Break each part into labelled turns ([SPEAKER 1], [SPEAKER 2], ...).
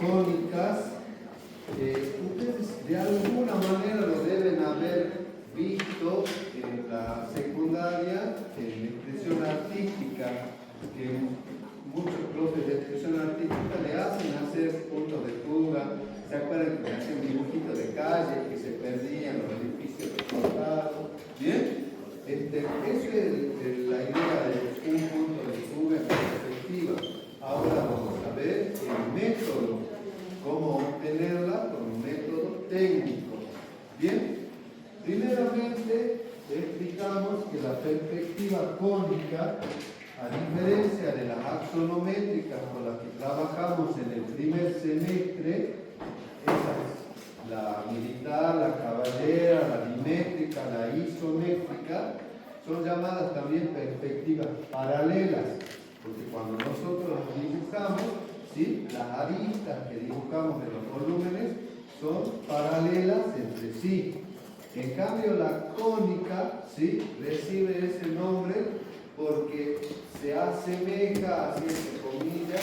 [SPEAKER 1] cónicas, ustedes de alguna manera lo deben haber visto en la secundaria, en expresión artística, que muchos profes de expresión artística le hacen hacer puntos de fuga. ¿Se acuerdan que hacían dibujitos de calle que se perdían, los edificios recortados? ¿Bien? Esa es la idea de un punto de fuga en perspectiva. Ahora vamos a ver el método, cómo obtenerla con un método técnico. ¿Bien? Primeramente, explicamos que la perspectiva cónica, a diferencia de las axonométricas con las que trabajamos en el primer semestre, esas, la militar, la caballera, la dimétrica, la isométrica, son llamadas también perspectivas paralelas, porque cuando nosotros las dibujamos, ¿sí?, las aristas que dibujamos en los volúmenes son paralelas entre sí. En cambio, la cónica, ¿sí?, recibe ese nombre porque se asemeja, así entre comillas,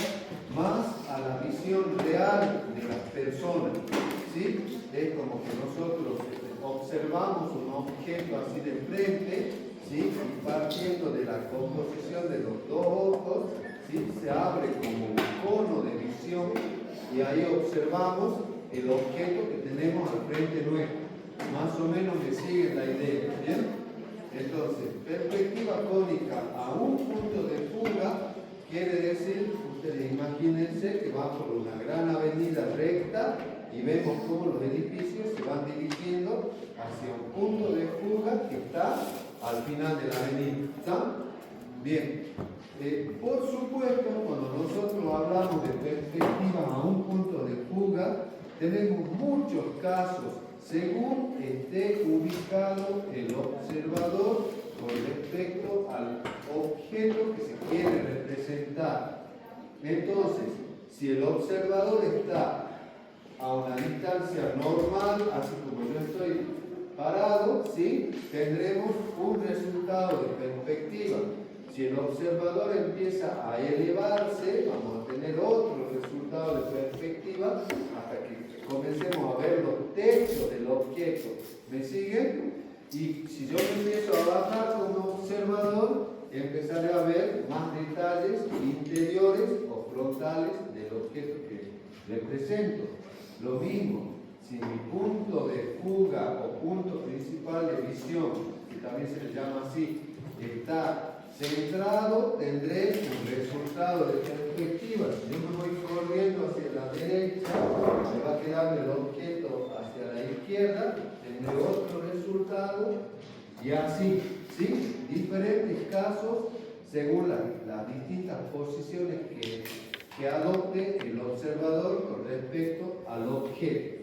[SPEAKER 1] más a la visión real de las personas, ¿sí? Es como que nosotros observamos un objeto así de frente, ¿sí?, y partiendo de la composición de los dos ojos, ¿sí?, se abre como un cono de visión y ahí observamos el objeto que tenemos al frente nuestro. Más o menos me siguen la idea, ¿bien? Entonces, perspectiva cónica a un punto de fuga quiere decir, ustedes imagínense que van por una gran avenida recta y vemos cómo los edificios se van dirigiendo hacia un punto de fuga que está al final de la avenida. ¿Está? Bien. Por supuesto, cuando nosotros hablamos de perspectiva a un punto de fuga, tenemos muchos casos según esté ubicado el observador con respecto al objeto que se quiere representar. Entonces, si el observador está a una distancia normal, así como yo estoy parado, ¿sí?, tendremos un resultado de perspectiva. Si el observador empieza a elevarse, vamos a tener otro resultado de perspectiva hasta que comencemos a ver los techos del objeto. ¿Me siguen? Y si yo me empiezo a bajar como observador, empezaré a ver más detalles interiores o frontales del objeto que represento. Lo mismo, si mi punto de fuga o punto principal de visión, que también se le llama así, está centrado, tendré un resultado de perspectiva. Si yo me voy corriendo hacia la derecha, me va a quedar el objeto hacia la izquierda, tendré otro resultado, y así, ¿sí? Diferentes casos según las distintas posiciones que adopte el observador con respecto al objeto.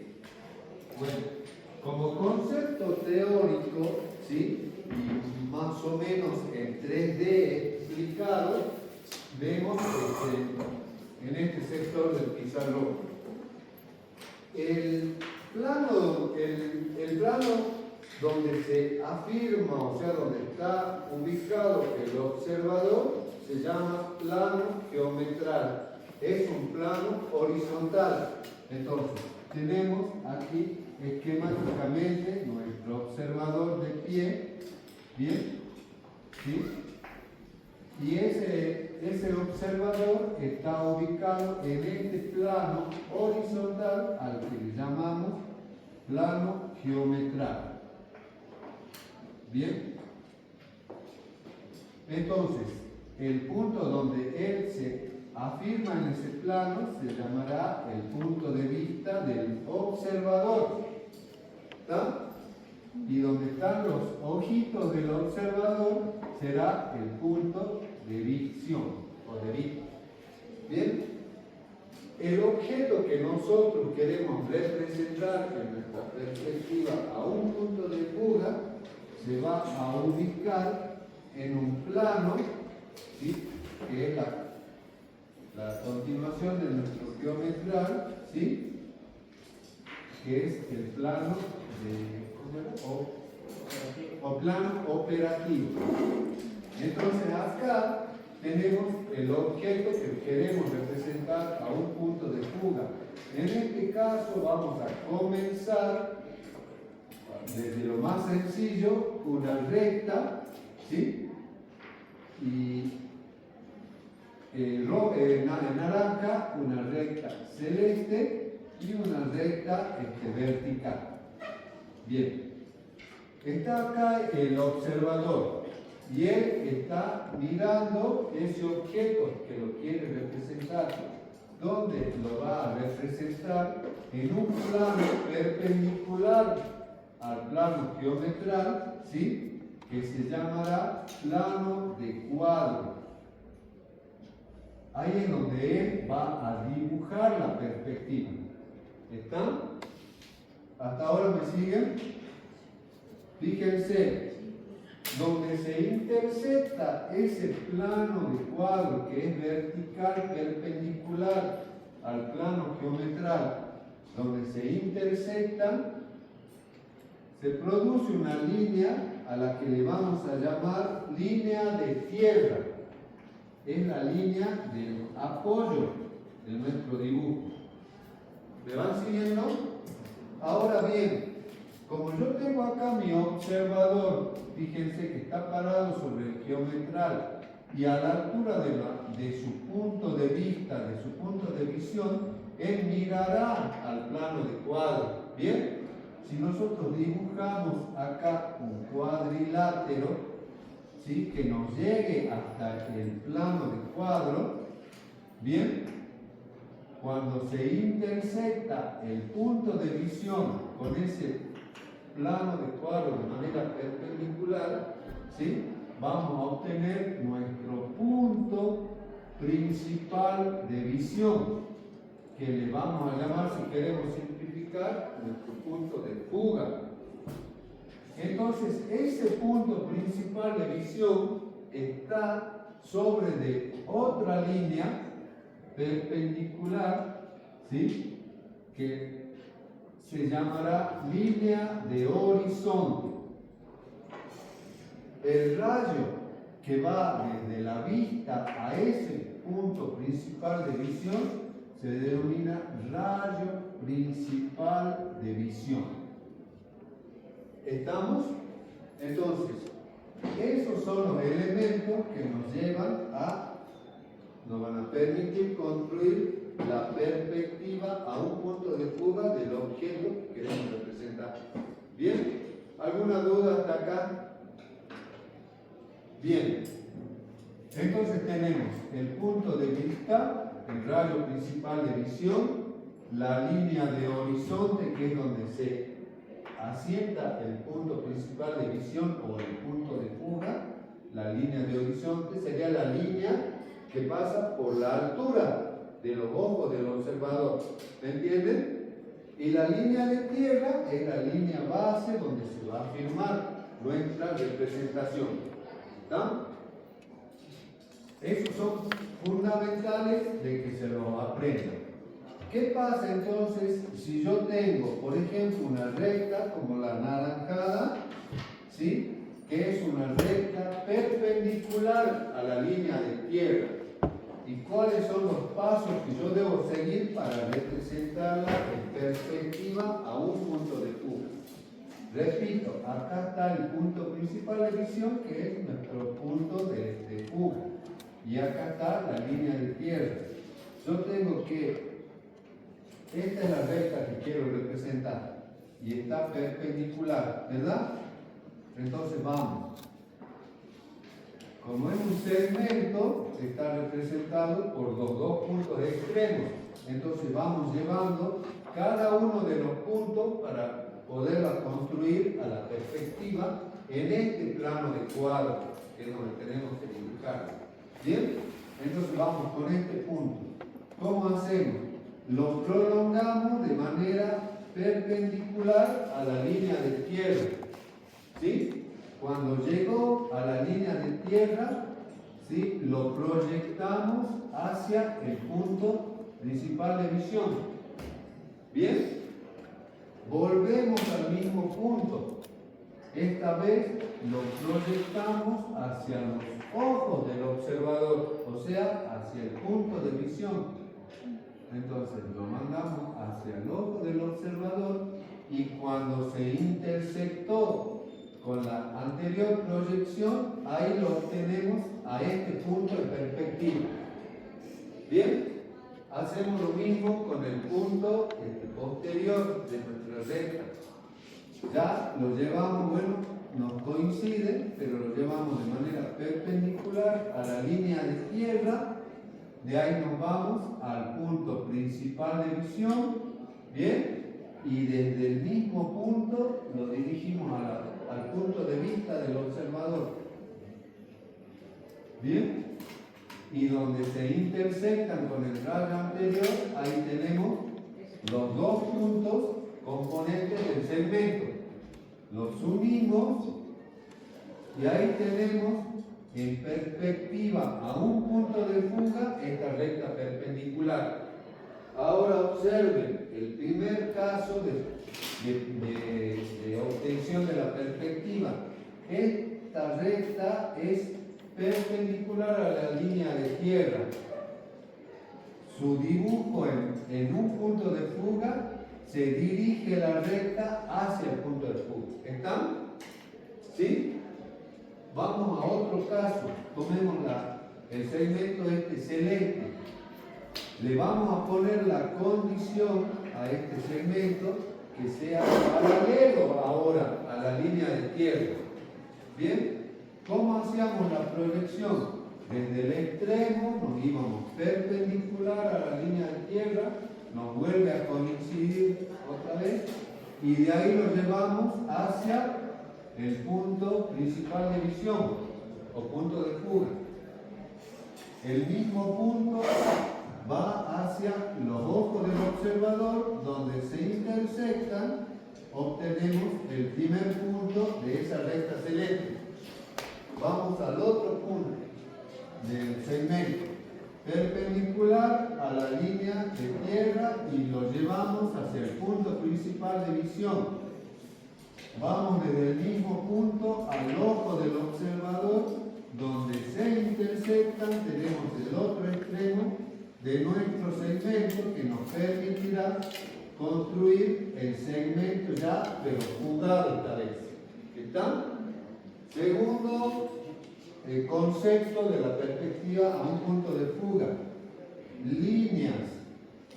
[SPEAKER 1] Bueno, como concepto teórico, ¿sí?, y más o menos en 3D explicado, vemos en este sector del pizarrón. El plano donde se afirma, o sea, donde está ubicado el observador, se llama plano geometral. Es un plano horizontal. Entonces, tenemos aquí esquemáticamente nuestro observador de pie, ¿bien? ¿Sí? Y ese observador está ubicado en este plano horizontal al que le llamamos plano geometral. ¿Bien? Entonces, el punto donde él se afirma en ese plano se llamará el punto de vista del observador. ¿Está? Y donde están los ojitos del observador será el punto de visión o de vista. ¿Bien? El objeto que nosotros queremos representar en nuestra perspectiva a un punto de fuga se va a ubicar en un plano, ¿sí?, que es la continuación de nuestro geometral, ¿sí?, que es el plano de o plano operativo. Entonces acá tenemos el objeto que queremos representar a un punto de fuga. caso vamos a comenzar desde lo más sencillo, una recta, ¿sí? Y naranja, una recta celeste y una recta vertical. Bien, está acá el observador y él está mirando ese objeto que lo quiere representar. ¿Dónde lo va a representar? En un plano perpendicular al plano geometral, ¿sí? Que se llamará plano de cuadro. Ahí es donde él va a dibujar la perspectiva. ¿Están? ¿Hasta ahora me siguen? Fíjense, donde se intersecta ese plano de cuadro que es vertical perpendicular al plano geometral, donde se intersectan, se produce una línea a la que le vamos a llamar línea de tierra. Es la línea del apoyo de nuestro dibujo. ¿Me van siguiendo? Ahora bien, como yo tengo acá mi observador, fíjense que está parado sobre el geometral y a la altura de su punto de vista, de su punto de visión, él mirará al plano de cuadro. ¿Bien? Si nosotros dibujamos acá un cuadrilátero, ¿sí? Que nos llegue hasta el plano de cuadro, ¿bien? Cuando se intersecta el punto de visión con ese plano de cuadro de manera perpendicular, ¿sí? Vamos a obtener nuestro punto principal de visión, que le vamos a llamar, si queremos simplificar, nuestro punto de fuga. Entonces, ese punto principal de visión está sobre de otra línea perpendicular, ¿sí? Que se llamará línea de horizonte. El rayo que va desde la vista a ese punto principal de visión se denomina rayo principal de visión. ¿Estamos? Entonces, esos son los elementos que nos van a permitir construir la perspectiva a un punto de fuga del objeto que queremos representar. ¿Bien? ¿Alguna duda hasta acá? Bien. Entonces tenemos el punto de vista, el rayo principal de visión, la línea de horizonte, que es donde se asienta el punto principal de visión o el punto de fuga. La línea de horizonte sería la línea que pasa por la altura de los ojos del observador. ¿Me entienden? Y la línea de tierra es la línea base donde se va a firmar nuestra representación. ¿Está? Esos son fundamentales de que se lo aprendan. ¿Qué pasa entonces si yo tengo, por ejemplo, una recta como la anaranjada, ¿sí? Que es una recta perpendicular a la línea de tierra? ¿Y cuáles son los pasos que yo debo seguir para representarla en perspectiva a un punto de fuga? Repito, acá está el punto principal de visión, que es nuestro punto de fuga. Y acá está la línea de tierra. Yo tengo que, esta es la recta que quiero representar, y está perpendicular, ¿verdad? Entonces vamos. Como es un segmento, está representado por los dos puntos extremos. Entonces vamos llevando cada uno de los puntos para poderla construir a la perspectiva en este plano de cuadro, que es donde tenemos que dibujar. ¿Bien? Entonces vamos con este punto. ¿Cómo hacemos? Lo prolongamos de manera perpendicular a la línea de tierra. ¿Sí? Cuando llegó a la línea de tierra, ¿sí? Lo proyectamos hacia el punto principal de visión. ¿Bien? Volvemos al mismo punto. Esta vez lo proyectamos hacia los ojos del observador, o sea, hacia el punto de visión. Entonces lo mandamos hacia el ojo observador y cuando se intersectó con la anterior proyección, ahí lo obtenemos a este punto en perspectiva. Bien, hacemos lo mismo con el punto posterior de nuestra recta. Ya lo llevamos, bueno, nos coincide, pero lo llevamos de manera perpendicular a la línea de tierra. De ahí nos vamos al punto principal de visión, ¿bien? Y desde el mismo punto lo dirigimos al punto de vista del observador, ¿bien? Y donde se intersectan con el rayo anterior, ahí tenemos los dos puntos componentes del segmento. Los unimos y ahí tenemos en perspectiva a un punto de fuga esta recta perpendicular. Ahora observen el primer caso de obtención de la perspectiva. Esta recta es perpendicular a la línea de tierra. Su dibujo en un punto de fuga se dirige la recta hacia el punto de fuga. ¿Están? ¿Sí? Vamos a otro caso. Tomemos el segmento celeste. Le vamos a poner la condición a este segmento que sea paralelo ahora a la línea de tierra. ¿Bien? ¿Cómo hacíamos la proyección? Desde el extremo nos íbamos perpendicular a la línea de tierra, nos vuelve a coincidir otra vez y de ahí lo llevamos hacia el punto principal de visión o punto de fuga. El mismo punto va hacia los ojos del observador, donde se intersectan, obtenemos el primer punto de esa recta celeste. Vamos al otro punto del segmento, perpendicular a la línea de tierra y lo llevamos hacia el punto principal de visión. Vamos desde el mismo punto al ojo del observador, donde se intersectan, tenemos el otro extremo de nuestro segmento que nos permitirá construir el segmento ya, pero fugado esta vez. ¿Está? Segundo concepto de la perspectiva a un punto de fuga. Líneas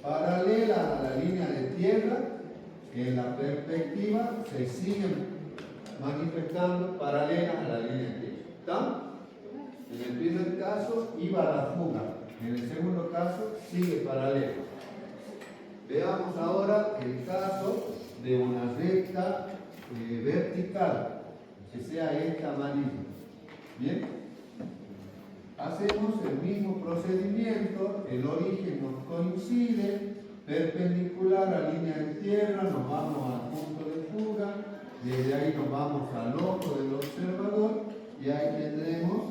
[SPEAKER 1] paralelas a la línea de tierra que en la perspectiva se siguen manifestando paralelas a la línea de tierra. ¿Está? En el primer caso iba a la fuga, en el segundo caso sigue paralelo. Veamos ahora el caso de una recta vertical, que sea esta amarilla. Bien, hacemos el mismo procedimiento, el origen nos coincide, perpendicular a línea de tierra, nos vamos al punto de fuga, desde ahí nos vamos al ojo del observador y ahí tendremos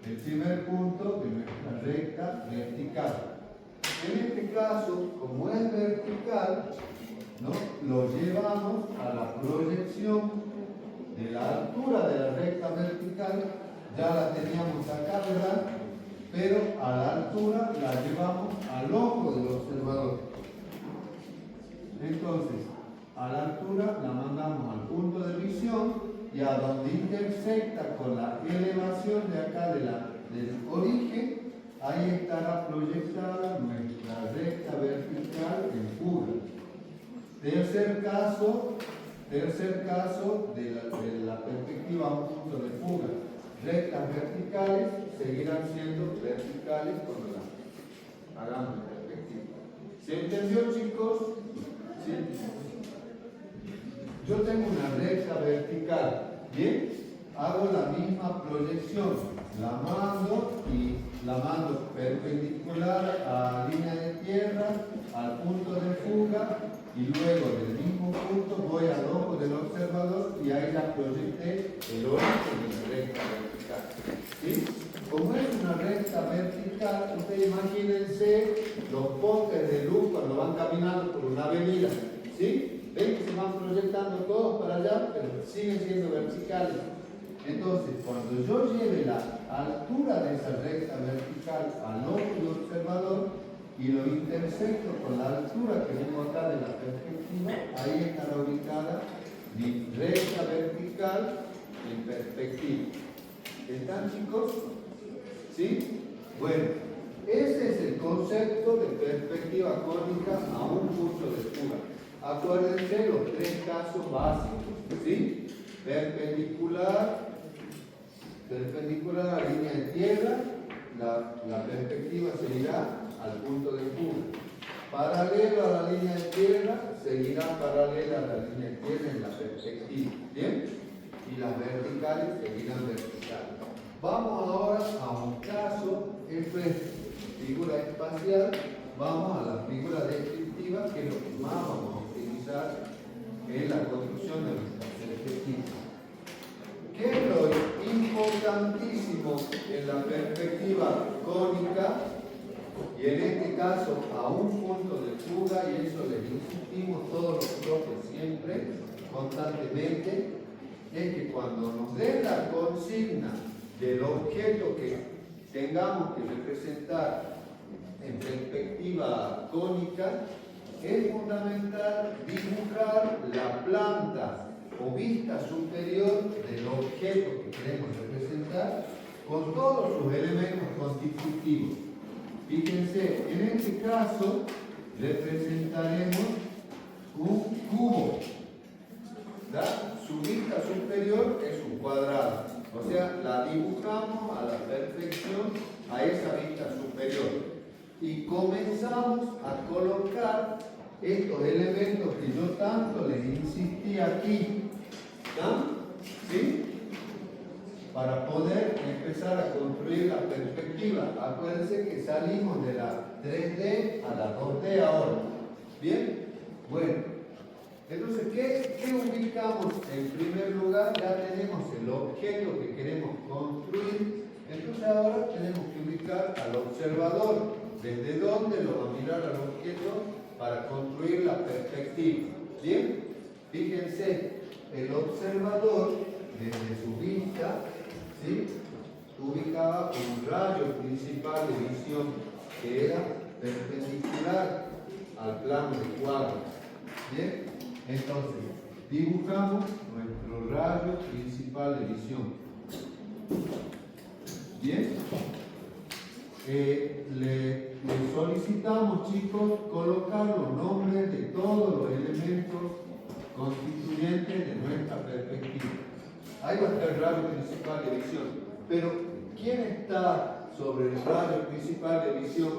[SPEAKER 1] el primer punto de nuestra recta vertical. En este caso, como es vertical, ¿no?, lo llevamos a la proyección de la altura de la recta vertical. Ya la teníamos acá, ¿verdad? Pero a la altura la llevamos al ojo del observador. Entonces, a la altura la mandamos al punto de visión y a donde intersecta con la elevación de acá del origen, ahí estará proyectada nuestra recta vertical en fuga. Tercer caso de la perspectiva a un punto de fuga. Rectas verticales seguirán siendo verticales cuando las hagamos en perspectiva. ¿Se entendió, chicos? ¿Sí? Yo tengo una recta vertical, ¿bien? Hago la misma proyección, la mando perpendicular a la línea de tierra, al punto de fuga, y luego del mismo punto voy al ojo del observador y ahí la proyecté el origen de la recta vertical. ¿Sí? Como es una recta vertical, ustedes imagínense los postes de luz cuando van caminando por una avenida. ¿Sí? Ven que se van proyectando todos para allá, pero siguen siendo verticales. Entonces, cuando yo lleve la altura de esa recta vertical al ojo del observador, y lo intersecto con la altura que vengo acá de la perspectiva, ahí estará ubicada mi recta vertical en perspectiva. ¿Están, chicos? ¿Sí? Bueno, ese es el concepto de perspectiva cónica a un punto de fuga. Acuérdense los tres casos básicos, ¿sí? Perpendicular a la línea de tierra, la perspectiva seguirá al punto de fuga. Paralelo a la línea de tierra, seguirá paralela a la línea de tierra en la perspectiva, ¿bien? Y las verticales seguirán verticales. Vamos ahora a un caso, esto es figura espacial, vamos a la figura descriptiva, que es lo que más vamos a utilizar en la construcción de nuestra perspectiva. ¿Qué es lo importantísimo en la perspectiva cónica? Y en este caso a un punto de fuga, y eso les insistimos todos los profes siempre, constantemente, es que cuando nos den la consigna del objeto que tengamos que representar en perspectiva cónica, es fundamental dibujar la planta o vista superior del objeto que queremos representar con todos sus elementos constitutivos. Fíjense, en este caso representaremos un cubo. ¿Da? Su vista superior es un cuadrado. O sea, la dibujamos a la perfección a esa vista superior. Y comenzamos a colocar estos elementos que yo tanto les insistí aquí. ¿Da? ¿Sí? Para poder empezar a construir la perspectiva. Acuérdense que salimos de la 3D a la 2D ahora. ¿Bien? Bueno, entonces, ¿qué ubicamos? En primer lugar, ya tenemos el objeto que queremos construir. Entonces ahora tenemos que ubicar al observador. ¿Desde dónde lo va a mirar al objeto para construir la perspectiva? ¿Bien? Fíjense, el observador, desde su vista, ¿sí?, ubicaba un rayo principal de visión que era perpendicular al plano de cuadro. ¿Bien? Entonces, dibujamos nuestro rayo principal de visión. ¿Bien? Le solicitamos, chicos, colocar los nombres de todos los elementos constituyentes de nuestra perspectiva. Ahí va a estar el rayo principal de visión. Pero, ¿quién está sobre el rayo principal de visión?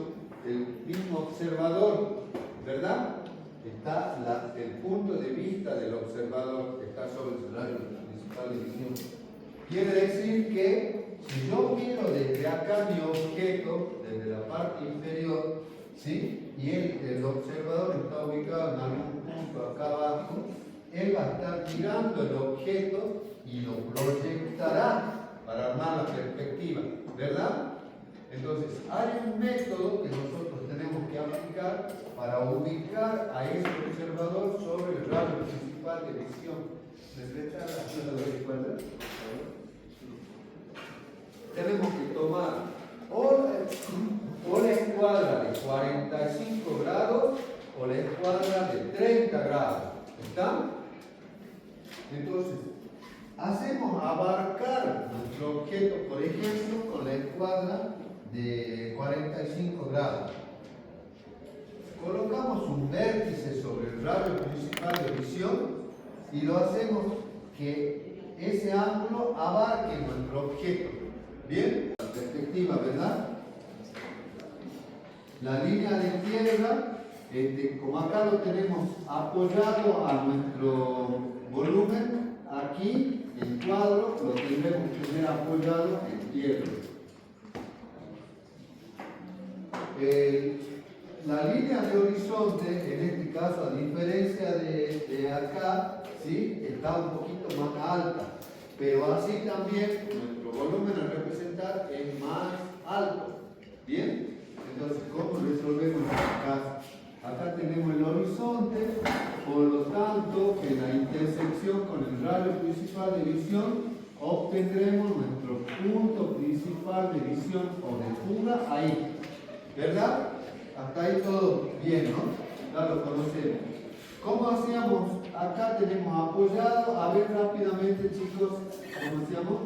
[SPEAKER 1] El mismo observador, ¿verdad? Está el punto de vista del observador, que está sobre el rayo principal de visión. Quiere decir que si yo miro desde acá mi objeto, desde la parte inferior, ¿sí?, y el observador está ubicado en algún punto acá abajo, él va a estar mirando el objeto y lo proyectará para armar la perspectiva, ¿verdad? Entonces, hay un método que nosotros tenemos que aplicar para ubicar a ese observador sobre el rayo principal de visión. ¿Me prestan la ayuda de cuerda? Tenemos que tomar o la escuadra de 45 grados o la escuadra de 30 grados. ¿Están? Entonces, hacemos abarcar nuestro objeto, por ejemplo, con la escuadra de 45 grados. Colocamos un vértice sobre el rayo principal de visión y lo hacemos que ese ángulo abarque nuestro objeto. ¿Bien? La perspectiva, ¿verdad? La línea de tierra, como acá lo tenemos apoyado a nuestro volumen, aquí en cuadro lo tendremos que tener apoyado en tierra. La línea de horizonte, en este caso, a diferencia de acá, ¿sí?, está un poquito más alta, pero así también nuestro volumen a representar es más alto. ¿Bien? Entonces, ¿cómo resolvemos este caso? Acá tenemos el horizonte, por lo tanto, en la intersección con el rayo principal de visión, obtendremos nuestro punto principal de visión o de fuga ahí. ¿Verdad? Hasta ahí todo bien, ¿no? Ya lo conocemos. ¿Cómo hacíamos? Acá tenemos apoyado. A ver rápidamente, chicos, ¿cómo hacíamos?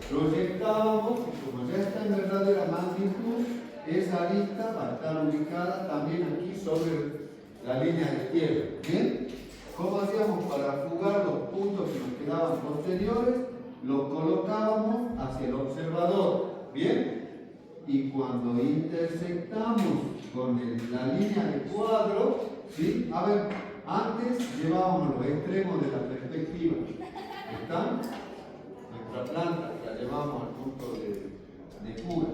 [SPEAKER 1] Proyectábamos, y como ya está en verdadera magnitud, esa arista va a estar ubicada también aquí sobre la línea de tierra. ¿Bien? ¿Cómo hacíamos para fugar los puntos que nos quedaban posteriores? Los colocábamos hacia el observador. ¿Bien? Y cuando intersectamos con la línea de cuadro, ¿sí? A ver, antes llevábamos los extremos de la perspectiva. ¿Están? Nuestra planta la llevamos al punto de fuga.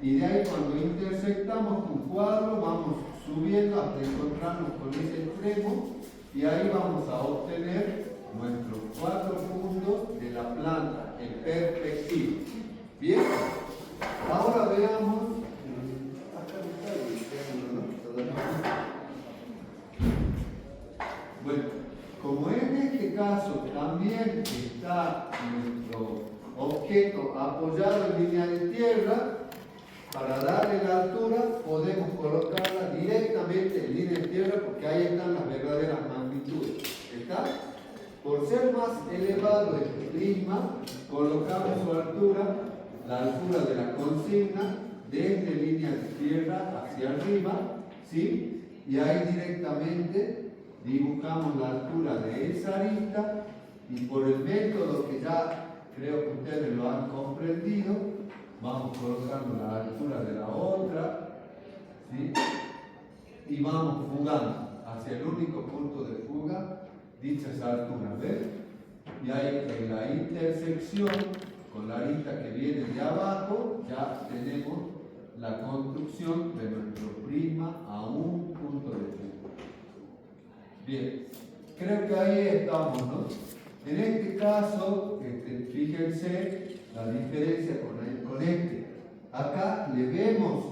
[SPEAKER 1] Y de ahí cuando intersectamos con cuadro vamos subiendo hasta encontrarnos con ese extremo y ahí vamos a obtener nuestros 4 puntos de la planta en perspectiva. Bien, ahora veamos. Bueno, como en este caso también está nuestro objeto apoyado en línea de tierra, para darle la altura podemos colocarla directamente en línea de tierra porque ahí están las verdaderas magnitudes. ¿Está? Por ser más elevado este prisma, colocamos su altura, la altura de la consigna, desde línea de tierra hacia arriba, ¿sí? Y ahí directamente dibujamos la altura de esa arista y por el método que ya creo que ustedes lo han comprendido, vamos colocando la altura de la otra, ¿sí? Y vamos fugando hacia el único punto de fuga, dichas alturas, ¿ves? Y ahí en la intersección con la arista que viene de abajo, ya tenemos la construcción de nuestro prisma a un punto de fuga. Bien, creo que ahí estamos, ¿no? En este caso, fíjense la diferencia con este. Acá le vemos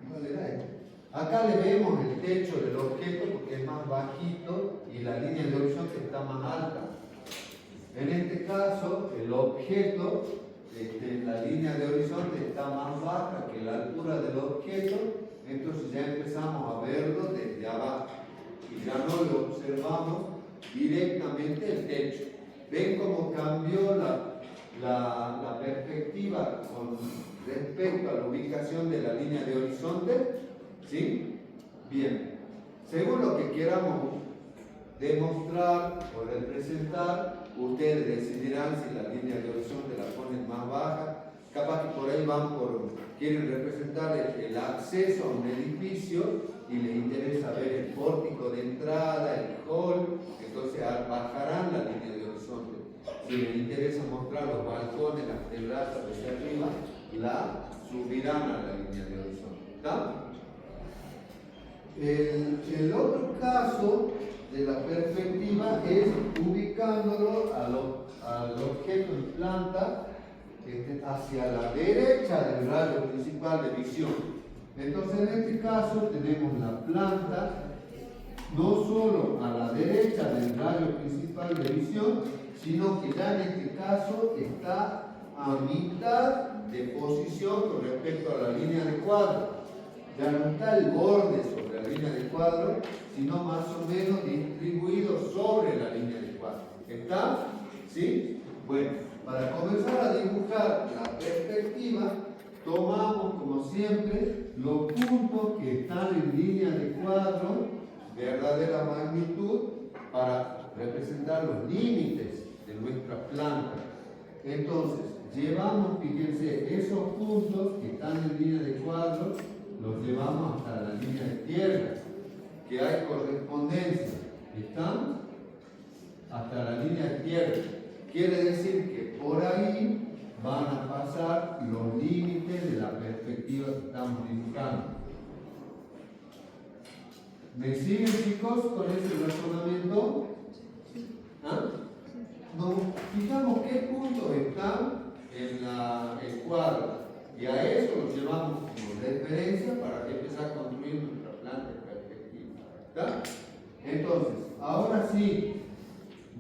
[SPEAKER 1] ¿cuál era este? Acá le vemos el techo del objeto porque es más bajito y la línea de horizonte está más alta. En este caso, el objeto, la línea de horizonte está más baja que la altura del objeto, entonces ya empezamos a verlo desde abajo y ya no lo observamos directamente el techo. ¿Ven cómo cambió la perspectiva con respecto a la ubicación de la línea de horizonte? ¿Sí? Bien. Según lo que queramos demostrar o representar, ustedes decidirán si la línea de horizonte la ponen más baja. Capaz que por ahí quieren representar el acceso a un edificio y les interesa ver el pórtico de entrada, el hall, entonces bajarán la línea de horizonte. Si les interesa mostrar los balcones, las terrazas desde arriba, la subirán a la línea de horizonte. ¿Está? El otro caso de la perspectiva es ubicándolo al objeto en planta hacia la derecha del rayo principal de visión. Entonces en este caso tenemos la planta no solo a la derecha del rayo principal de visión, sino que ya en este caso está a mitad de posición con respecto a la línea de cuadro. Ya no está el borde sobre la línea de cuadro, sino más o menos distribuido sobre la línea de cuadro. ¿Está? ¿Sí? Bueno, para comenzar a dibujar la perspectiva, tomamos como siempre los puntos que están en línea de cuadro, verdadera magnitud, para representar los límites de nuestra planta. Entonces, llevamos, fíjense, esos puntos que están en línea de cuadro, los llevamos hasta la línea de tierra, que hay correspondencia. ¿Están? Hasta la línea de tierra. Quiere decir que por ahí van a pasar los límites de la perspectiva que estamos dibujando. ¿Me siguen, chicos, con ese razonamiento? ¿Ah? Nos fijamos qué puntos están en el cuadro y a eso lo llevamos como referencia para empezar a construir nuestra planta de perspectiva. ¿Está? Entonces, ahora sí,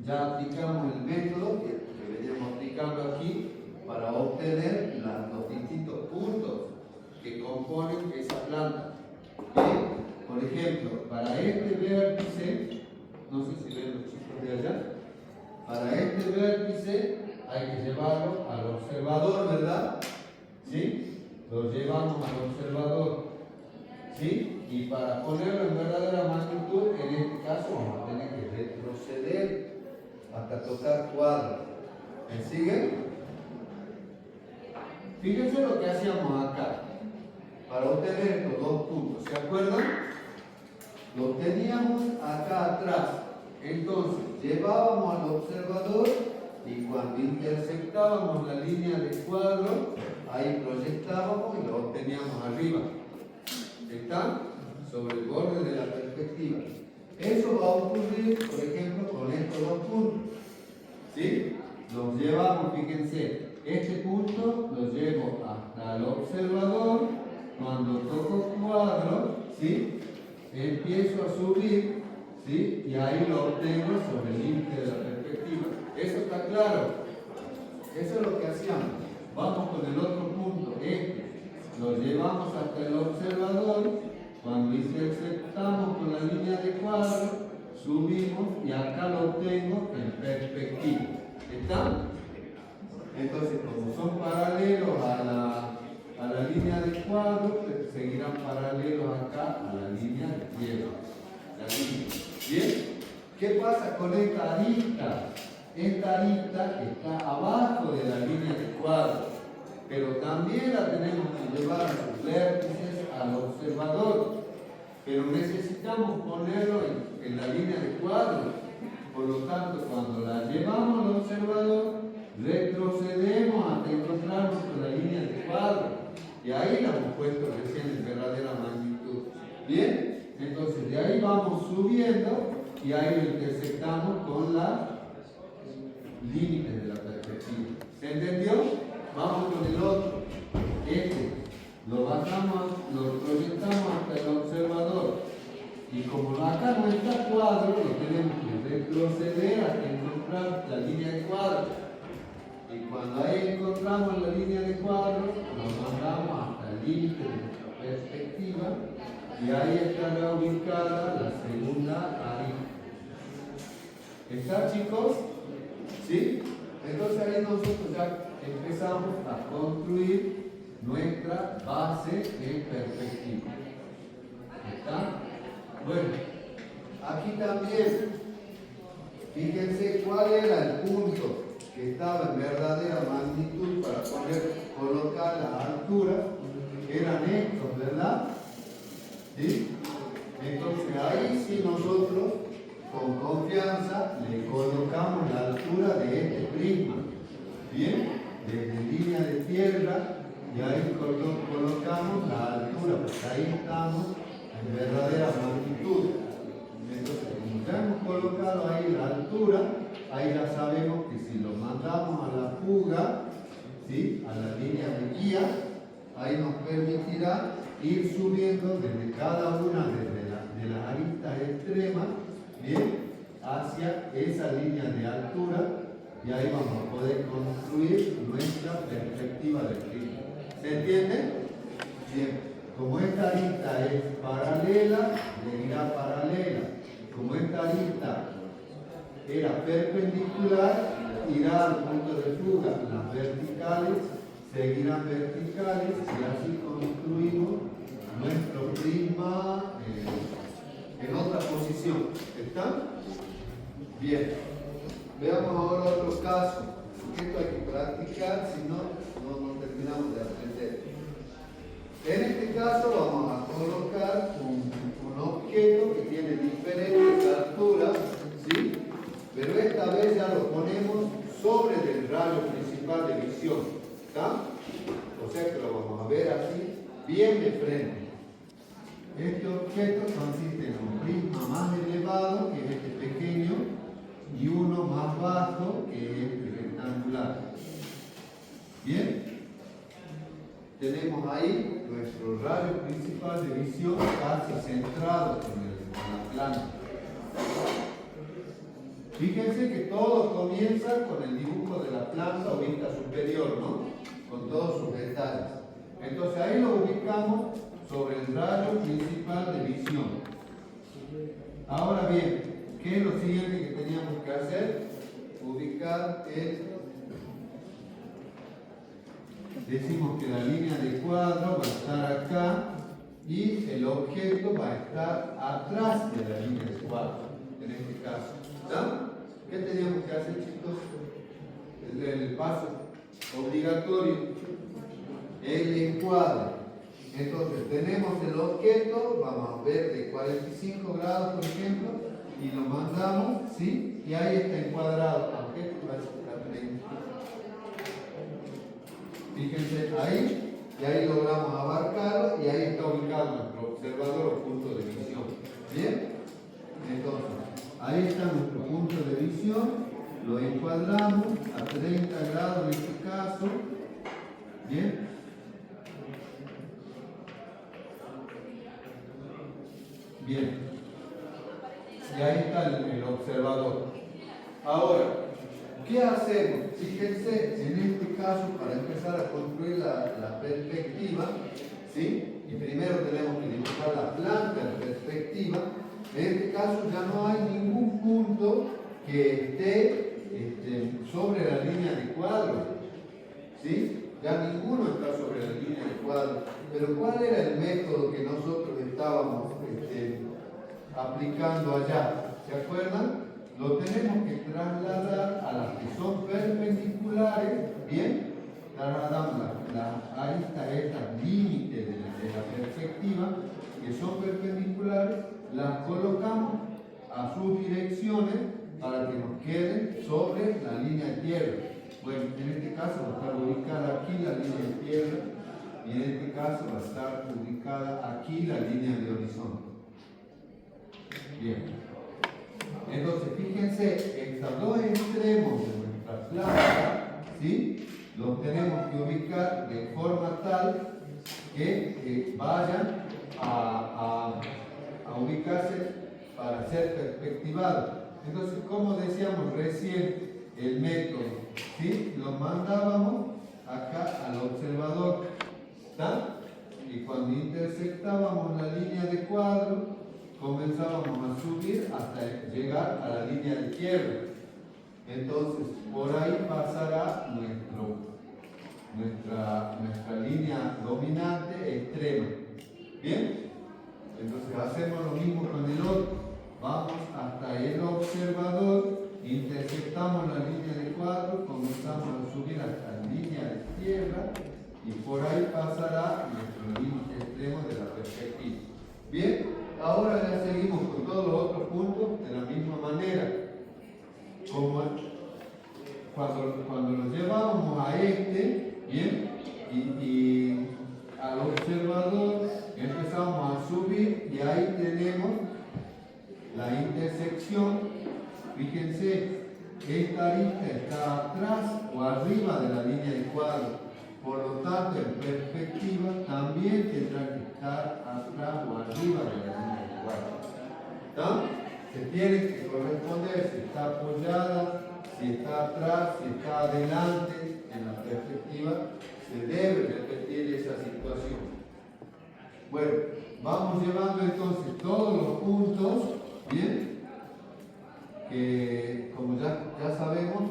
[SPEAKER 1] ya aplicamos el método que veníamos aplicando aquí para obtener los distintos puntos que componen esa planta. Bien, por ejemplo, para este vértice, no sé si ven los chicos de allá, para este vértice hay que llevarlo al observador, ¿verdad? ¿Sí? Lo llevamos al observador, ¿sí? Y para ponerlo en verdadera magnitud, en este caso vamos a tener que retroceder hasta tocar cuadro. ¿Me siguen? Fíjense lo que hacíamos acá. Para obtener estos dos puntos, ¿se acuerdan? Los teníamos acá atrás. Entonces, llevábamos al observador y cuando intersectábamos la línea de cuadro, ahí proyectábamos y lo obteníamos arriba. ¿Está? Sobre el borde de la perspectiva. Eso va a ocurrir, por ejemplo, con estos dos puntos. ¿Sí? Los llevamos, fíjense, este punto lo llevo hasta el observador. Cuando toco cuadro, ¿sí? Empiezo a subir, ¿sí? Y ahí lo obtengo sobre el límite de la perspectiva. ¿Eso está claro? Eso es lo que hacíamos. Vamos con el otro punto, este. Lo llevamos hasta el observador. Cuando intersectamos con la línea de cuadro, subimos y acá lo obtengo en perspectiva. ¿Está? Entonces, como son paralelos a la línea de cuadro, seguirán paralelos acá a la línea de tierra. ¿Bien? ¿Qué pasa con esta arista? Esta arista está abajo de la línea de cuadro, pero también la tenemos que llevar a sus vértices al observador, pero necesitamos ponerlo en la línea de cuadro. Por lo tanto, cuando la llevamos al observador, retrocedemos hasta encontrarnos con la línea de cuadro. Y ahí la hemos puesto recién en verdadera magnitud. ¿Bien? Entonces de ahí vamos subiendo y ahí lo intersectamos con la límite de la perspectiva. ¿Se entendió? Vamos con el otro. Este lo bajamos, lo proyectamos hasta el observador. Y como acá no está cuadro, lo tenemos que retroceder hasta encontrar la línea de cuadro. Y cuando ahí encontramos la línea de cuadro, nos mandamos hasta el límite de nuestra perspectiva y ahí estará ubicada la segunda arista. ¿Está, chicos? ¿Sí? Entonces ahí nosotros ya empezamos a construir nuestra base de perspectiva. ¿Está? Bueno, aquí también, fíjense cuál era el punto que estaba en verdadera magnitud para colocar la altura. Eran estos, ¿verdad? ¿Sí? Entonces ahí sí nosotros con confianza le colocamos la altura de este prisma. ¿Bien? Desde línea de tierra y ahí colocamos la altura, porque ahí estamos en verdadera magnitud. Entonces, como ya hemos colocado ahí la altura, ahí ya sabemos que si lo mandamos a la fuga, ¿sí? A la línea de guía, ahí nos permitirá ir subiendo desde cada una de las aristas extremas, ¿bien? Hacia esa línea de altura, y ahí vamos a poder construir nuestra perspectiva de prisma. ¿Se entiende? Bien. Como esta arista es paralela, le irá paralela. Como esta arista era perpendicular, irá al punto de fuga. Las verticales seguirán verticales y así construimos nuestro prisma en otra posición. ¿Está? Bien. Veamos ahora otro caso. Esto hay que practicar, si no, no terminamos de aprender. En este caso vamos a colocar un objeto que tiene diferentes alturas, ¿sí? Pero esta vez ya lo ponemos sobre el rayo principal de visión, ¿está? O sea que lo vamos a ver así, bien de frente. Este objeto consiste en un prisma más elevado, que es este pequeño, y uno más bajo, que es este rectangular. ¿Bien? Tenemos ahí nuestro radio principal de visión casi centrado con la planta. Fíjense que todo comienza con el dibujo de la planta o vista superior, ¿no? Con todos sus detalles. Entonces ahí lo ubicamos sobre el rayo principal de visión. Ahora bien, ¿qué es lo siguiente que teníamos que hacer? Ubicar decimos que la línea de cuadro va a estar acá y el objeto va a estar atrás de la línea de cuadro, en este caso. ¿Está? ¿Qué teníamos que hacer, chicos? El paso obligatorio, el encuadre. Entonces tenemos el objeto, vamos a ver, de 45 grados, por ejemplo, y lo mandamos, ¿sí? Y ahí está encuadrado. Objeto va a estar 30. Fíjense ahí, y ahí logramos abarcarlo, y ahí está ubicado nuestro observador o punto de visión. ¿Bien? Entonces, ahí está nuestro punto de visión. Lo encuadramos a 30 grados en este caso. Bien. Bien. Y ahí está el observador. Ahora, ¿qué hacemos? Fíjense, en este caso, para empezar a construir la perspectiva, ¿sí? Y primero tenemos que dibujar la planta en perspectiva. En este caso ya no hay ningún punto que esté sobre la línea de cuadro, ¿sí? Ya ninguno está sobre la línea de cuadro. Pero ¿cuál era el método que nosotros estábamos aplicando allá? ¿Se acuerdan? Lo tenemos que trasladar a las que son perpendiculares, ¿bien? Trasladamos ahí está estas límites de la perspectiva, que son perpendiculares, las colocamos a sus direcciones para que nos queden sobre la línea de tierra. Bueno, en este caso va a estar ubicada aquí la línea de tierra y en este caso va a estar ubicada aquí la línea de horizonte. Bien. Entonces, fíjense, estos dos extremos de nuestra planta, ¿sí? Los tenemos que ubicar de forma tal que vayan a ubicarse para ser perspectivados. Entonces, como decíamos recién, el método, ¿sí? Lo mandábamos acá al observador, ¿está? Y cuando intersectábamos la línea de cuadro, comenzábamos a subir hasta llegar a la línea de tierra. Entonces, por ahí pasará nuestra línea dominante extrema. ¿Bien? Entonces, hacemos lo mismo con el otro. Vamos hasta el observador, intersectamos la línea de cuadro, comenzamos a subir hasta la línea de tierra y por ahí pasará nuestro límite extremo de la perspectiva. Bien, ahora ya seguimos con todos los otros puntos de la misma manera. Como cuando lo llevábamos a bien, y al observador empezamos a subir y ahí tenemos la intersección. Fíjense, esta arista está atrás o arriba de la línea de cuadro. Por lo tanto, en perspectiva también tendrá que estar atrás o arriba de la línea de cuadro. ¿Está? Se tiene que corresponder si está apoyada, si está atrás, si está adelante en la perspectiva. Se debe repetir esa situación. Bueno, vamos llevando entonces todos los puntos, ¿bien? Que como ya sabemos,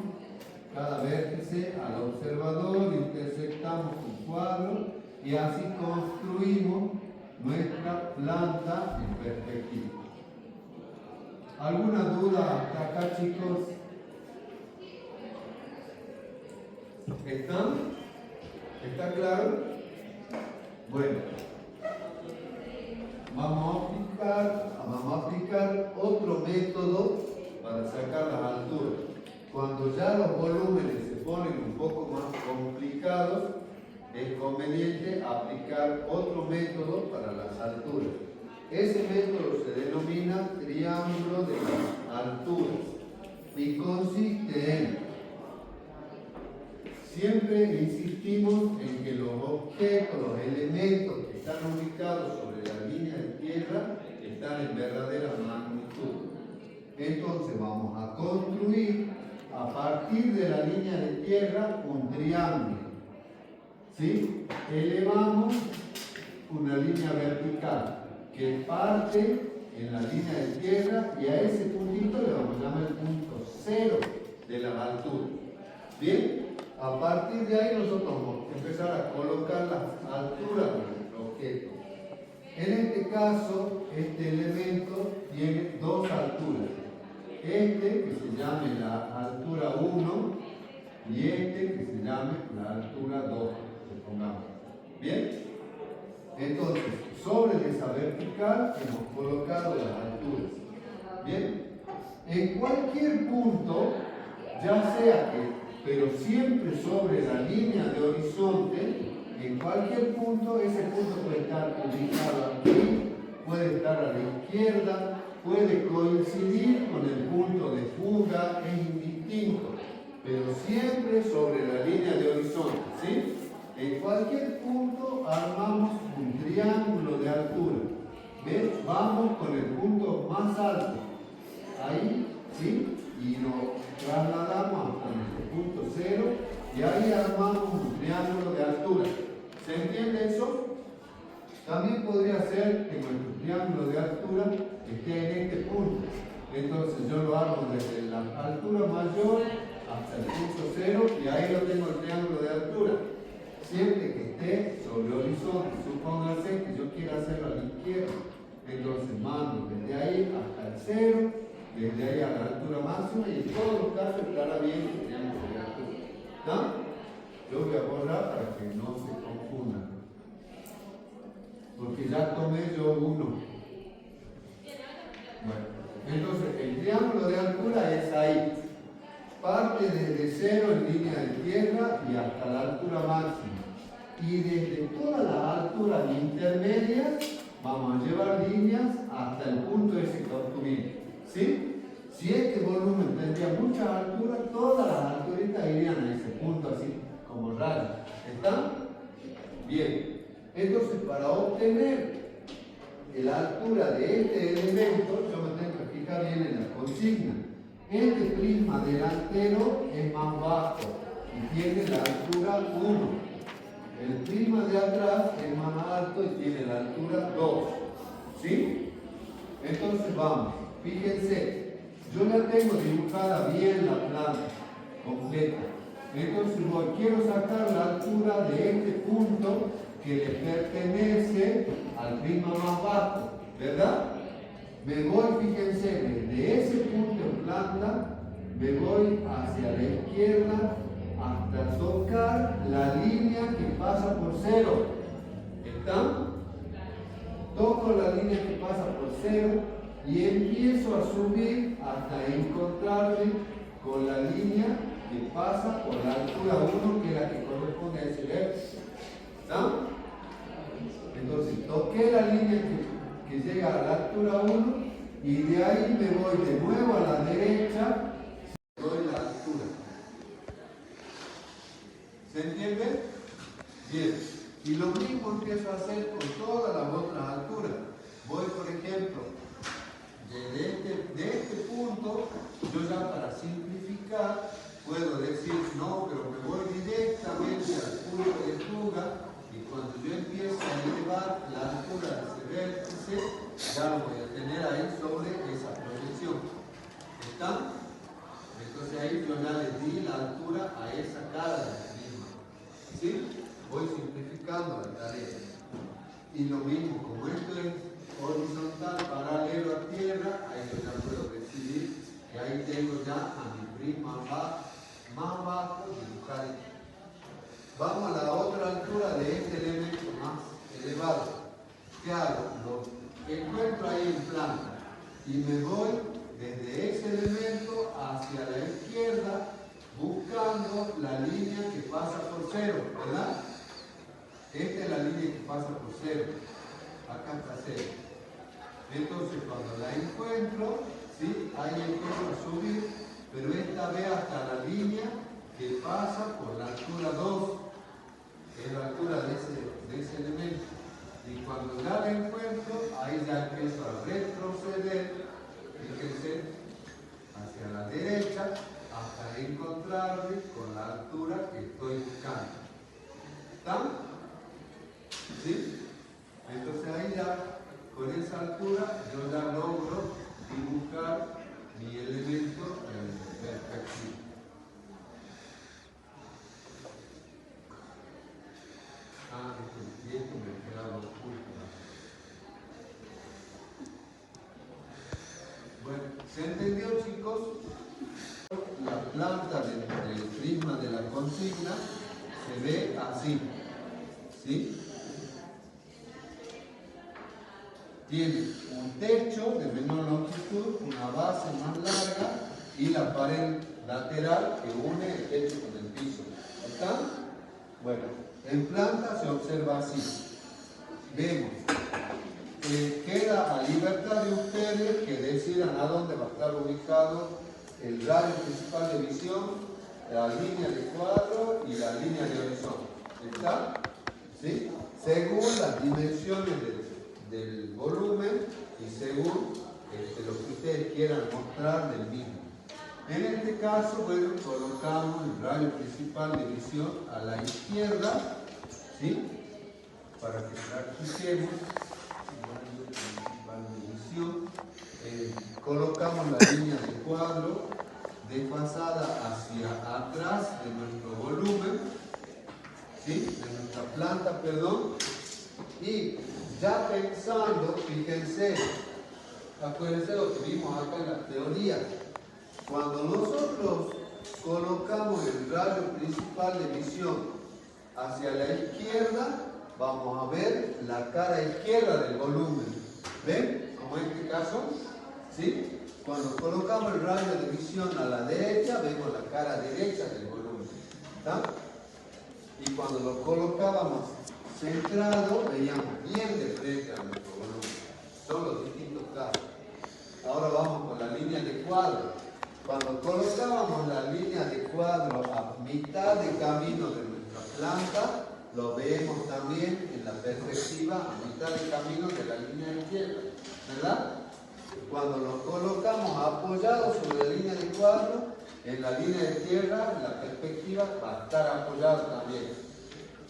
[SPEAKER 1] cada vértice al observador, intersectamos un cuadro y así construimos nuestra planta en perspectiva. ¿Alguna duda hasta acá, chicos? ¿Están? ¿Está claro? Bueno, vamos a aplicar otro método para sacar las alturas. Cuando ya los volúmenes se ponen un poco más complicados, es conveniente aplicar otro método para las alturas. Ese método se denomina triángulo de las alturas y consiste en, siempre insistimos en que los objetos, los elementos que están ubicados sobre la línea de tierra están en verdadera magnitud. Entonces vamos a construir a partir de la línea de tierra un triángulo. ¿Sí? Elevamos una línea vertical que parte en la línea de tierra y a ese puntito le vamos a llamar el punto cero de la altura. Bien, a partir de ahí nosotros vamos a empezar a colocar la altura del objeto. En este caso, este elemento tiene dos alturas. Este que se llame la altura 1 y este que se llame la altura 2, supongamos. ¿Bien? Entonces, sobre esa vertical hemos colocado las alturas. ¿Bien? En cualquier punto, ya sea que, pero siempre sobre la línea de horizonte, en cualquier punto, ese punto puede estar ubicado aquí, puede estar a la izquierda, puede coincidir con el punto de fuga, es indistinto, pero siempre sobre la línea de horizonte, ¿sí? En cualquier punto armamos un triángulo de altura. ¿Ves? Vamos con el punto más alto. Ahí, ¿sí? Y lo trasladamos hasta nuestro punto cero y ahí armamos un triángulo de altura. ¿Se entiende eso? También podría ser que nuestro triángulo de altura esté en este punto. Entonces yo lo armo desde la altura mayor hasta el punto cero y ahí lo tengo el triángulo de altura. Siempre que esté sobre el horizonte, supóngase que yo quiera hacerlo a la izquierda. Entonces mando desde ahí hasta el cero, desde ahí a la altura máxima y en todos los casos estará bien el triángulo de altura. ¿No? Yo voy a borrar para que no se confundan. Porque ya tomé yo uno. Bueno, entonces el triángulo de altura es ahí. Parte desde cero en línea de tierra y hasta la altura máxima. Y desde todas las alturas intermedias vamos a llevar líneas hasta el punto ese que obtuvimos. ¿Sí? Si este volumen tendría muchas alturas, todas las alturitas irían a ese punto así, como rayas. ¿Están? Bien. Entonces, para obtener la altura de este elemento, yo me tengo que fijar bien en la consigna. Este prisma delantero es más bajo y tiene la altura 1. El prisma de atrás es más alto y tiene la altura 2. ¿Sí? Entonces vamos, fíjense, yo la tengo dibujada bien la planta completa. Entonces quiero sacar la altura de este punto que le pertenece al prisma más bajo, ¿verdad? Me voy, fíjense, desde ese punto en planta, me voy hacia la izquierda hasta tocar la línea que pasa por cero. ¿Están? Toco la línea que pasa por cero y empiezo a subir hasta encontrarme con la línea que pasa por la altura 1, que es la que corresponde a ese vértice. ¿Está? Entonces toqué la línea que llega a la altura 1 y de ahí me voy de nuevo a la derecha, doy la altura. ¿Se entiende? Bien. Y lo mismo empiezo a hacer con todas las otras alturas. Voy, por ejemplo, de este punto, yo ya para simplificar puedo decir, no, pero me voy directamente al punto de fuga y cuando yo empiezo a elevar la altura de ese vértice, ya lo voy a tener ahí sobre esa proyección. ¿Están? Entonces ahí yo ya le di la altura a esa cara de la misma. ¿Sí? Voy simplificando la tarea. Y lo mismo, como esto es horizontal, paralelo a tierra, ahí yo ya puedo decidir que ahí tengo ya a mi prisma más bajo dibujado. Vamos a la otra altura de este elemento más elevado. ¿Qué hago? Lo encuentro ahí en planta y me voy desde ese elemento hacia la izquierda buscando la línea que pasa por cero, ¿verdad? Esta es la línea que pasa por cero. Acá está cero. Entonces cuando la encuentro, ¿sí? Ahí empiezo a subir, pero esta vez hasta la línea que pasa por la altura 2, que es la altura de ese elemento. Y cuando ya la encuentro, ahí ya empiezo a retroceder, fíjense, hacia la derecha, hasta encontrarme con la altura que estoy buscando. ¿Están? ¿Sí? ¿Se entendió, chicos? La planta del prisma de la consigna se ve así, ¿sí? Tiene un techo de menor longitud, una base más larga y la pared lateral que une el techo con el piso. ¿Está? Bueno, en planta se observa así. Vemos. Queda a libertad de ustedes que decidan a dónde va a estar ubicado el radio principal de visión, la línea de cuadro y la línea de horizonte. ¿Está? ¿Sí? Según las dimensiones del volumen y según lo que ustedes quieran mostrar del mismo. En este caso, bueno, colocamos el radio principal de visión a la izquierda, ¿sí? Para que practiquemos. Colocamos la línea de cuadro desfasada hacia atrás de nuestro volumen, ¿sí? De nuestra planta, perdón, y ya pensando, fíjense, acuérdense lo que vimos acá en la teoría, cuando nosotros colocamos el radio principal de visión hacia la izquierda, vamos a ver la cara izquierda del volumen. ¿Ven? Como en este caso, ¿sí? Cuando colocamos el radio de visión a la derecha, vemos la cara derecha del volumen. ¿Está? Y cuando lo colocábamos centrado, veíamos bien de frente a nuestro volumen. Son los distintos casos. Ahora vamos con la línea de cuadro. Cuando colocábamos la línea de cuadro a mitad de camino de nuestra planta, lo vemos también en la perspectiva a mitad de camino de la línea izquierda, ¿verdad? Cuando lo colocamos apoyado sobre la línea de cuadro, en la línea izquierda, la perspectiva va a estar apoyado también.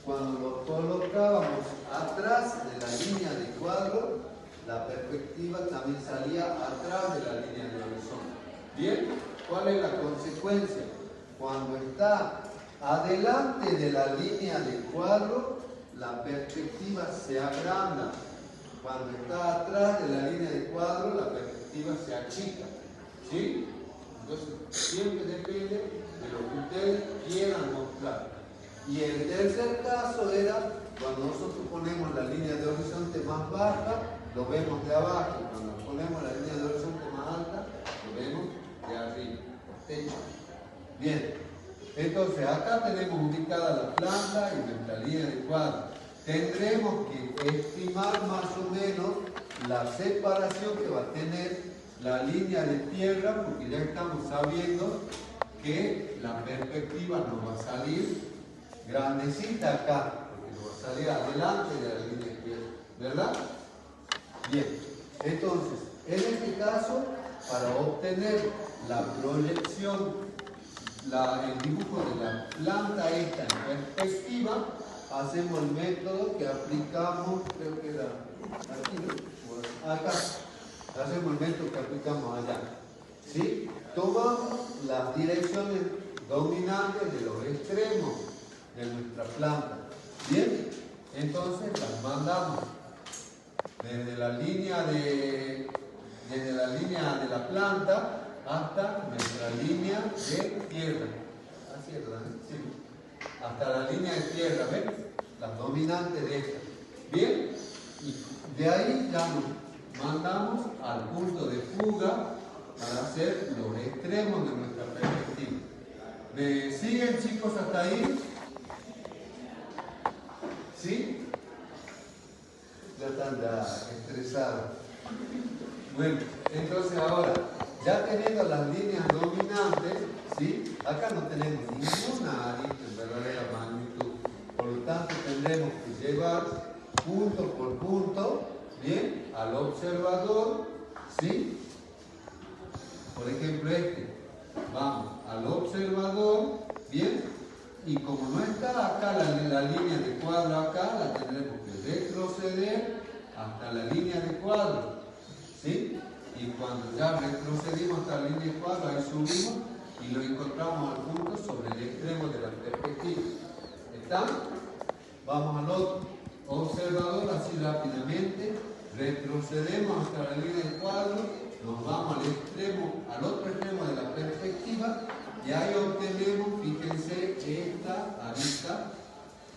[SPEAKER 1] Cuando lo colocábamos atrás de la línea de cuadro, la perspectiva también salía atrás de la línea de horizonte. ¿Bien? ¿Cuál es la consecuencia? Cuando está adelante de la línea de cuadro, la perspectiva se agranda. Cuando está atrás de la línea de cuadro, la perspectiva se achica. ¿Sí? Entonces, siempre depende de lo que ustedes quieran mostrar. Y el tercer caso era cuando nosotros ponemos la línea de horizonte más baja, lo vemos de abajo. Cuando ponemos la línea de horizonte más alta, lo vemos de arriba, techo. Bien. Entonces, acá tenemos ubicada la planta y nuestra línea de cuadro. Tendremos que estimar más o menos la separación que va a tener la línea de tierra, porque ya estamos sabiendo que la perspectiva nos va a salir grandecita acá, porque nos va a salir adelante de la línea de tierra, ¿verdad? Bien, entonces, en este caso, para obtener la proyección, el dibujo de la planta esta en perspectiva, hacemos el método que aplicamos, creo que era aquí, ¿no? Acá. Hacemos el método que aplicamos allá. ¿Sí? Tomamos las direcciones dominantes de los extremos de nuestra planta. ¿Bien? Entonces las mandamos desde la línea de la planta hasta nuestra línea de tierra. Así es, ¿verdad? Sí. Hasta la línea de tierra, ¿ven? Las dominantes de esta. ¿Bien? Y de ahí ya nos mandamos al punto de fuga para hacer los extremos de nuestra perspectiva. ¿Me siguen, chicos, hasta ahí? ¿Sí? Ya están estresados. Bueno, entonces ahora, ya teniendo las líneas dominantes, ¿sí? Acá no tenemos ninguna arista en verdadera magnitud. Por lo tanto, tendremos que llevar punto por punto, ¿bien? Al observador, ¿sí? Por ejemplo, vamos al observador, ¿bien? Y como no está acá la línea de cuadro acá, la tendremos que retroceder hasta la línea de cuadro, ¿sí? Y cuando ya retrocedimos hasta la línea de cuadro, ahí subimos y lo encontramos al punto sobre el extremo de la perspectiva. ¿Está? Vamos al otro observador, así rápidamente. Retrocedemos hasta la línea de cuadro, nos vamos al extremo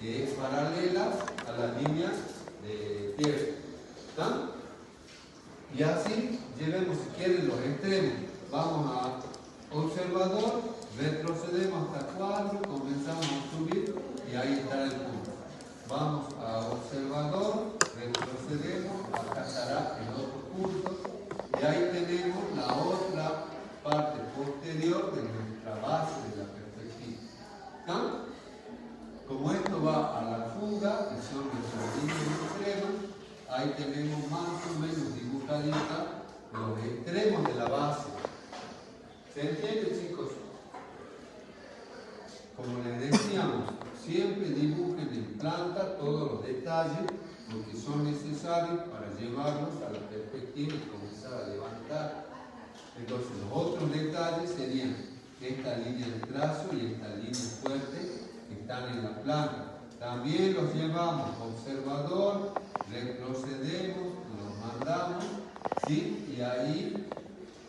[SPEAKER 1] que es paralelas a las líneas de tierra. ¿Está? Y así llevemos, si quieren, los extremos. Vamos a observador, retrocedemos hasta 4, comenzamos a subir y ahí está el punto. Vamos a observador, retrocedemos, acá estará el otro punto y ahí tenemos la otra parte posterior de nuestra base de la perspectiva. ¿Está? Como esto va a la fuga, que son nuestras líneas extremas, ahí tenemos más o menos dibujaditas los extremos de la base. ¿Se entiende, chicos? Como les decíamos, siempre dibujen en planta todos los detalles, lo que son necesarios para llevarlos a la perspectiva y comenzar a levantar. Entonces, los otros detalles serían esta línea de trazo y esta línea fuerte que están en la planta. También los llevamos observador, retrocedemos, los mandamos, ¿sí? Y ahí,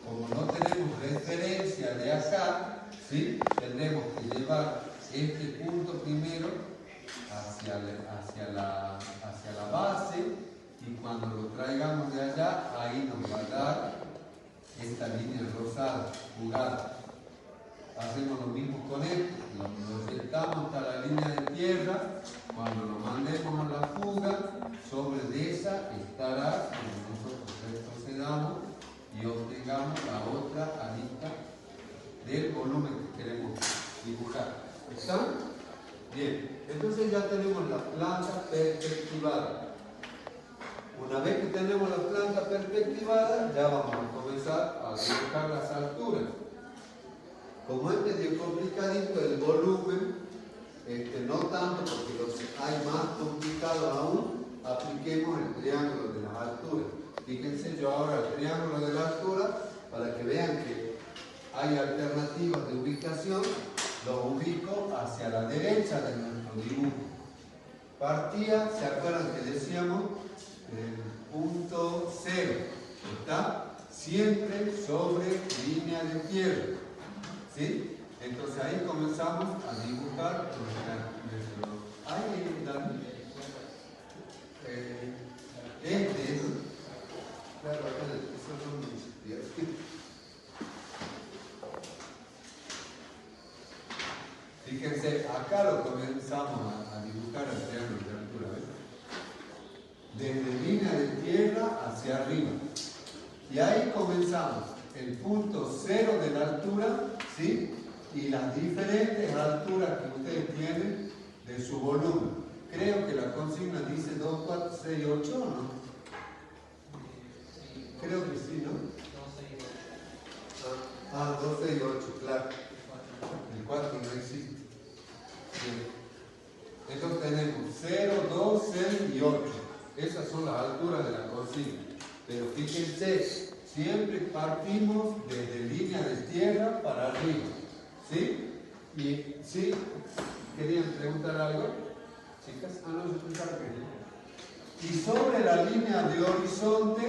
[SPEAKER 1] como no tenemos referencia de acá, ¿sí? Tendremos que llevar este punto primero hacia la base y cuando lo traigamos de allá, ahí nos va a dar esta línea rosada, jugada. Hacemos lo mismo con esto, lo sentamos hasta la línea de tierra, cuando lo mandemos a la fuga, sobre de esa estará, cuando nosotros retrocedamos y obtengamos la otra arista del volumen que queremos dibujar. ¿Está? Bien, entonces ya tenemos la planta perspectivada. Una vez que tenemos la planta perspectivada, ya vamos a comenzar a dibujar las alturas. Como es medio complicadito el volumen, no tanto porque los hay más complicados aún, apliquemos el triángulo de las alturas. Fíjense yo ahora el triángulo de la altura para que vean que hay alternativas de ubicación, lo ubico hacia la derecha de nuestro dibujo. Partía, ¿se acuerdan que decíamos? El punto 0, ¿está? Siempre sobre línea de tierra. ¿Sí? Entonces ahí comenzamos a dibujar nuestro... Ahí, David. Claro, eso no me existía. Fíjense, acá lo comenzamos a dibujar el triángulo de altura, ¿ves? Desde línea de tierra hacia arriba. Y ahí comenzamos el punto 0 de la altura, ¿sí? Y las diferentes alturas que ustedes tienen de su volumen. Creo que la consigna dice 2, 4, 6, 8, ¿no? Creo que sí, ¿no? 2, 6, 8, claro. El 4 no existe. Bien. Entonces tenemos 0, 2, 6 y 8. Esas son las alturas de la consigna. Pero fíjense, siempre partimos desde línea de tierra para arriba. ¿Sí? Y sí, ¿querían preguntar algo? Chicas, no, yo pensaba que no. Y sobre la línea de horizonte,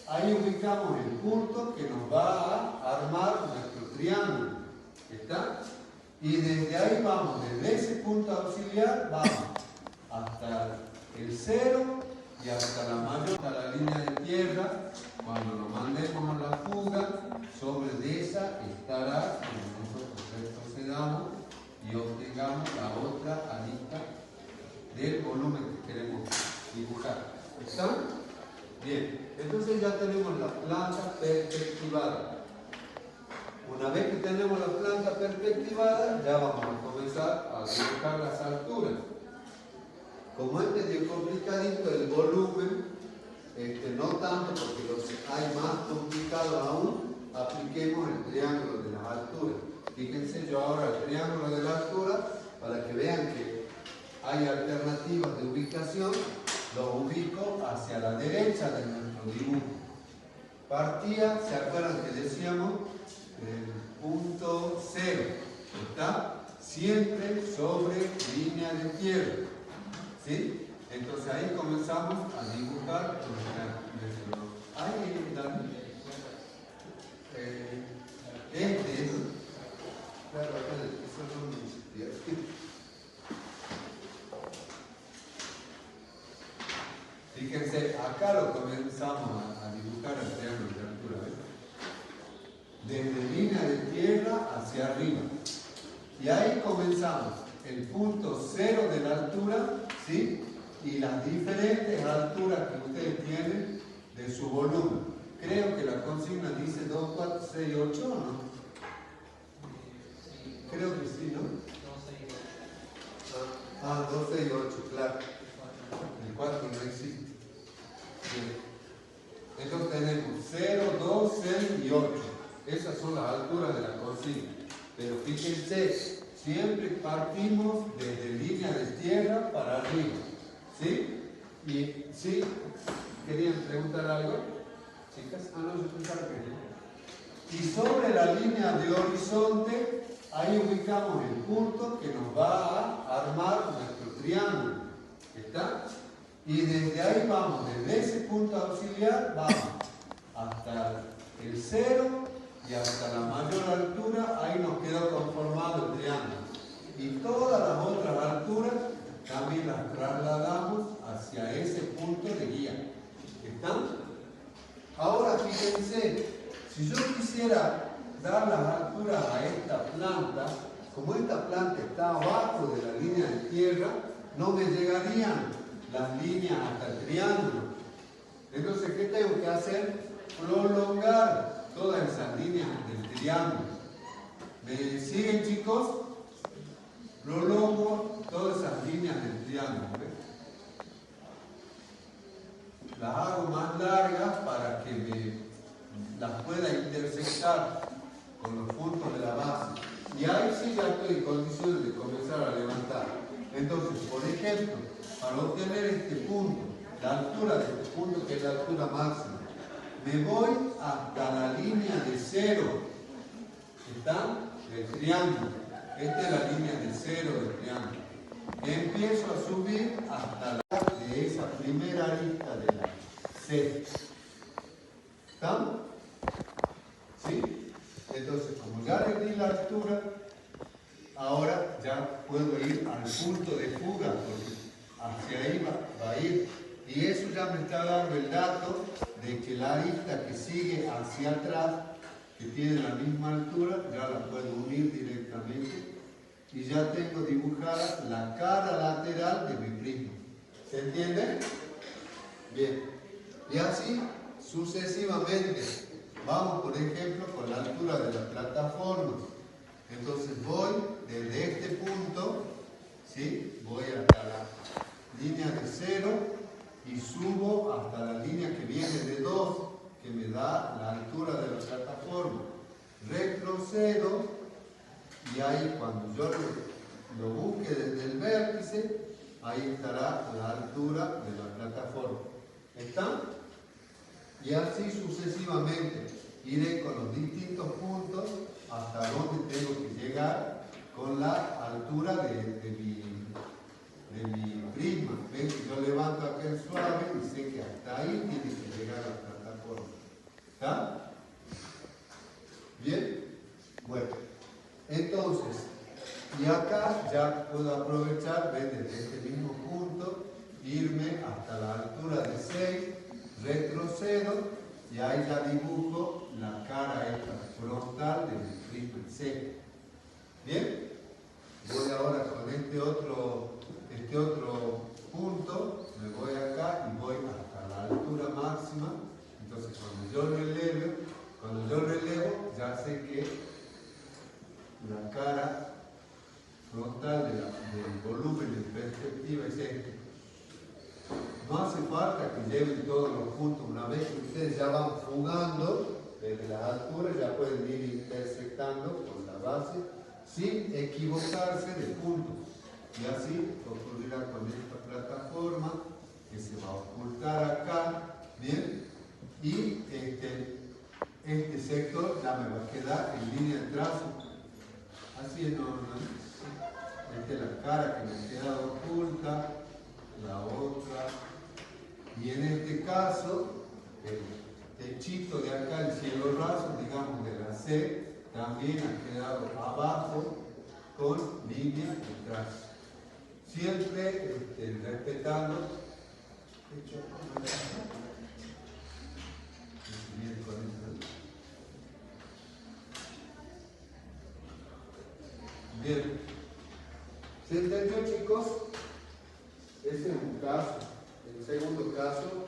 [SPEAKER 1] ahí ubicamos el punto que nos va a armar nuestro triángulo. ¿Está? Y desde ahí vamos, desde ese punto auxiliar, vamos hasta el 0 y hasta la línea de tierra. Cuando lo mandemos a la fuga, sobre de esa estará, cuando nosotros retrocedamos y obtengamos la otra arista del volumen que queremos dibujar. ¿Está? Bien, entonces ya tenemos la planta perspectivada. Una vez que tenemos la planta perspectivada, ya vamos a comenzar a dibujar las alturas. Como es medio complicadito el volumen, no tanto porque los hay más complicados aún, apliquemos el triángulo de las alturas. Fíjense yo ahora el triángulo de la altura para que vean que hay alternativas de ubicación, lo ubico hacia la derecha de nuestro dibujo. Partía, ¿se acuerdan que decíamos? El punto 0, ¿está? Siempre sobre línea de tierra, ¿sí? Entonces ahí comenzamos a dibujar nuestro... Ahí, David. Claro, eso no me existía. desde línea de tierra hacia arriba. Y ahí comenzamos el punto 0 de la altura, ¿sí? Y las diferentes alturas que ustedes tienen de su volumen. Creo que la consigna dice 2, 4, 6, 8, ¿no? Creo que sí, ¿no? 2, 6, 8, claro. El 4 no existe. Bien. Entonces tenemos 0, 2, 6 y 8. Esas son las alturas de la consigna. Pero fíjense, siempre partimos desde línea de tierra para arriba. ¿Sí? Y sí, ¿querían preguntar algo? Chicas, no, yo pensaba que no. Y sobre la línea de horizonte, ahí ubicamos el punto que nos va a armar nuestro triángulo. ¿Está? Y desde ahí vamos, desde ese punto auxiliar, vamos hasta el 0 y hasta la mayor altura, ahí nos quedó conformado el triángulo. Y todas las otras alturas también las trasladamos hacia ese punto de guía. ¿Están? Ahora fíjense, si yo quisiera dar las alturas a esta planta, como esta planta está abajo de la línea de tierra, no me llegarían las líneas hasta el triángulo. Entonces, ¿qué tengo que hacer? Prolongar todas esas líneas del triángulo. ¿Me siguen, chicos? Prolongo todas esas líneas del triángulo. ¿Ves? Las hago más largas para que las pueda intersectar con los puntos de la base. Y ahí sí ya estoy en condiciones de comenzar a levantar. Entonces, por ejemplo, para obtener este punto, la altura de este punto, que es la altura máxima, me voy hasta la línea de 0. ¿Está? Del triángulo. Esta es la línea de 0 del triángulo. Empiezo a subir hasta la de esa primera arista de la C. ¿Está? ¿Sí? Entonces, como ya le di la altura, ahora ya puedo ir al punto de fuga, porque hacia ahí va a ir. Y eso ya me está dando el dato de que la arista que sigue hacia atrás, que tiene la misma altura, ya la puedo unir directamente. Y ya tengo dibujada la cara lateral de mi prisma. ¿Se entiende? Bien. Y así sucesivamente. Vamos, por ejemplo, con la altura de la plataforma. Entonces voy desde este punto, ¿sí? Voy hasta la línea de 0 y subo hasta la línea que viene de 2, que me da la altura de la plataforma. Retrocedo y ahí cuando yo lo busque desde el vértice, ahí estará la altura de la plataforma. ¿Está? Y así sucesivamente iré con los distintos puntos hasta donde tengo que llegar con la altura de mi prisma. ¿Ven? Que yo levanto aquel suave y sé que hasta ahí tiene que llegar la plataforma. ¿Está? ¿Bien? Bueno, entonces, y acá ya puedo aprovechar, ¿ven? Desde este mismo punto, irme hasta la altura de 6, retrocedo y ahí ya dibujo la cara esta frontal de mi prisma C. ¿Bien? Voy ahora con este otro punto, me voy acá y voy hasta la altura máxima. Entonces cuando yo relevo ya sé que la cara frontal del volumen en perspectiva es este. No hace falta que lleven todos los puntos. Una vez que ustedes ya van fugando desde las alturas, ya pueden ir intersectando con la base sin equivocarse de puntos. Y así ocurrirá con esta plataforma que se va a ocultar acá, ¿bien? Y este sector ya me va a quedar en línea de trazo. Así es normal. Esta es la cara que me ha quedado oculta, la otra. Y en este caso, el techito de acá, el cielo raso, digamos de la C, también ha quedado abajo con línea de trazo. Siempre respetando. Bien. ¿Se entendió, chicos? Ese es un caso. El segundo caso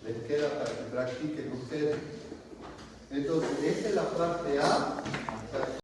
[SPEAKER 1] les queda para que practiquen ustedes. Entonces, esta es la parte A.